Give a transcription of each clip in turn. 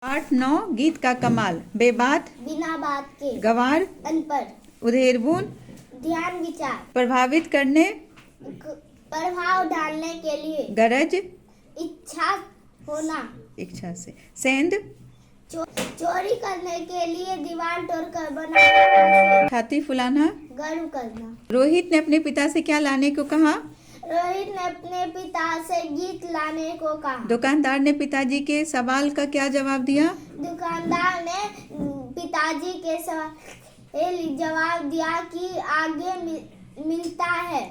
8-9 गीत का कमाल। बेबात, बिना बात के, गवार, अनपढ़, उधेड़बुन, ध्यान विचार, प्रभावित करने, प्रभाव डालने के लिए, गरज, इच्छा होना, इच्छा से, सेंध, चोरी करने के लिए, दीवार तोड़कर बनाना, छाती फुलाना। गर्व करना। रोहित ने अपने पिता से क्या लाने को कहा? रोहित ने अपने पिता से गीत लाने को कहा। दुकानदार ने पिताजी के सवाल का क्या जवाब दिया? दुकानदार ने पिताजी के सवाल जवाब दिया कि आगे मिलता है,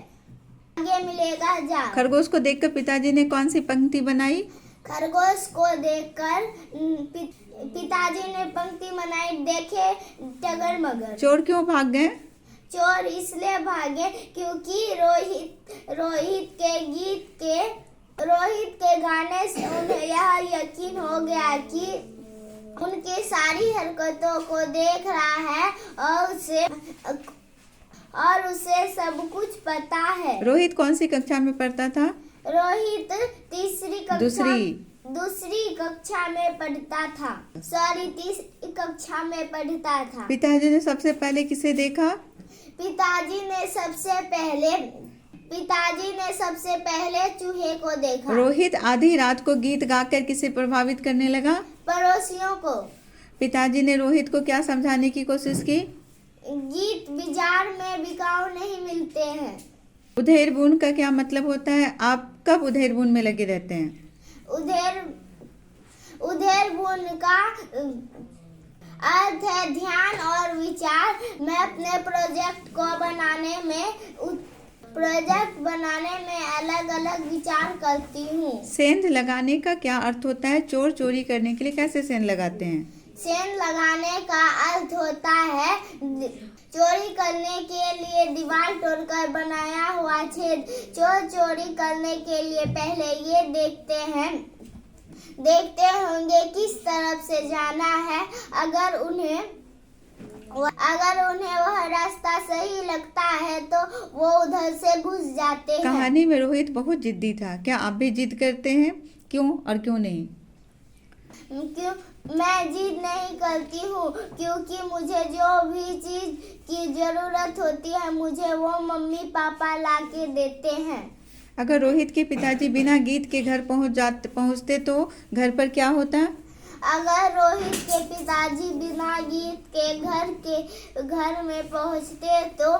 आगे मिलेगा जा। खरगोश को देखकर पिताजी ने कौन सी पंक्ति बनाई? खरगोश को देखकर पिताजी ने पंक्ति बनाई, देखे टगर मगर। चोर क्यों भाग गए? चोर इसलिए भागे क्योंकि रोहित के गाने से उन्हें यह यकीन हो गया कि उनकी सारी हरकतों को देख रहा है और उसे सब कुछ पता है। रोहित कौन सी कक्षा में पढ़ता था? रोहित तीसरी कक्षा में पढ़ता था। पिताजी ने सबसे पहले किसे देखा? पिताजी ने सबसे पहले चूहे को देखा। रोहित आधी रात को गीत गाकर किसे प्रभावित करने लगा? पड़ोसियों को। पिताजी ने रोहित को क्या समझाने की कोशिश की? गीत बाजार में बिकाऊ नहीं मिलते हैं। उधेड़बुन का क्या मतलब होता है? आप कब उधेड़बुन में लगे रहते हैं? उधेड़बुन का अर्थ है ध्यान और विचार। मैं अपने प्रोजेक्ट बनाने में अलग अलग विचार करती हूँ। सेंध लगाने का क्या अर्थ होता है? चोर चोरी करने के लिए कैसे सेंध लगाते हैं? सेंध लगाने का अर्थ होता है चोरी करने के लिए दीवार तोड़कर बनाया हुआ छेद। चोर चोरी करने के लिए पहले ये देखते होंगे किस तरफ से जाना है। अगर उन्हें वह रास्ता सही लगता है तो वो उधर से घुस जाते हैं। कहानी में रोहित बहुत जिद्दी था। क्या आप भी जिद करते हैं? क्यों और क्यों नहीं? मैं जिद नहीं करती हूँ क्योंकि मुझे जो भी चीज की जरूरत होती है मुझे वो मम्मी पापा ला के देते हैं। अगर रोहित के पिताजी बिना गीत के घर पहुँचते तो घर पर क्या होता? अगर रोहित के पिताजी बिना गीत के घर में पहुँचते तो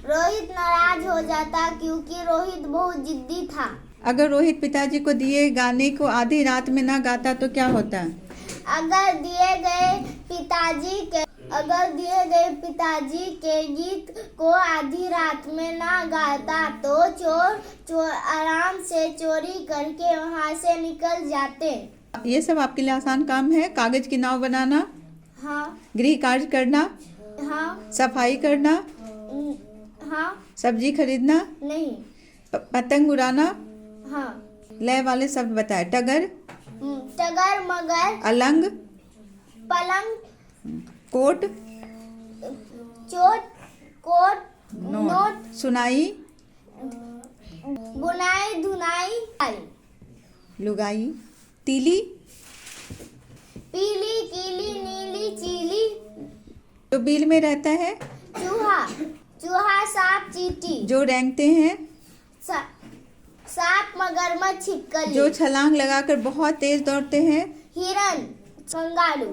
रोहित नाराज हो जाता क्योंकि रोहित बहुत जिद्दी था। अगर रोहित पिताजी को दिए गाने को आधी रात में ना गाता तो क्या होता? अगर दिए पिताजी के गीत को आधी रात में ना गाता तो चोर आराम से चोरी करके वहाँ से निकल जाते। ये सब आपके लिए आसान काम है? कागज की नाव बनाना, हाँ। गृह कार्य करना, हाँ। सफाई करना, हाँ। सब्जी खरीदना, नहीं। पतंग उड़ाना। हाँ। लय वाले शब्द बताए। टगर, मगर, अलंग, पलंग, कोट, कोट, नोट, सुनाई, बुनाई, धुनाई, लुगाई, तीली, पीली, कीली, नीली, चीली। जो बिल में रहता है? चूहा, सांप, चींटी। जो रेंगते हैं? सांप, मगरमच्छ, छिपकली। जो छलांग लगाकर बहुत तेज दौड़ते हैं? हिरन, कंगारू।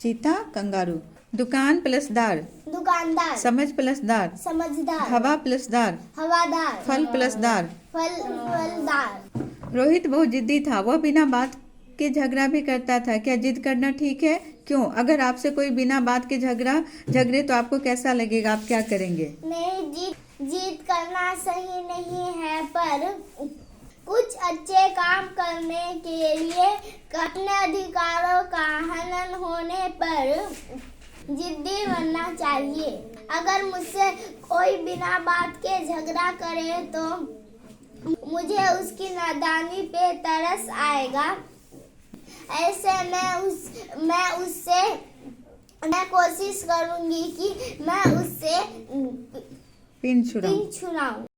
चीता, कंगारू। दुकान प्लस दार, दुकानदार। समझ प्लस दार, समझदार। हवा प्लस दार, हवादार। फल प्लस दार। फलदार। रोहित बहुत जिद्दी था। वह बिना बात के झगड़ा भी करता था। क्या जिद करना ठीक है? क्यों? अगर आपसे कोई बिना बात के झगड़े तो आपको कैसा लगेगा? आप क्या करेंगे? नहीं, जिद करना सही नहीं है, पर कुछ अच्छे काम करने के लिए अपने अधिकारों का हनन होने पर जिद्दी बनना चाहिए। अगर मुझसे कोई बिना बात के झगड़ा करे तो मुझे उसकी नादानी पे तरस आएगा। ऐसे मैं कोशिश करूंगी कि मैं उससे पिन छुड़ाऊं।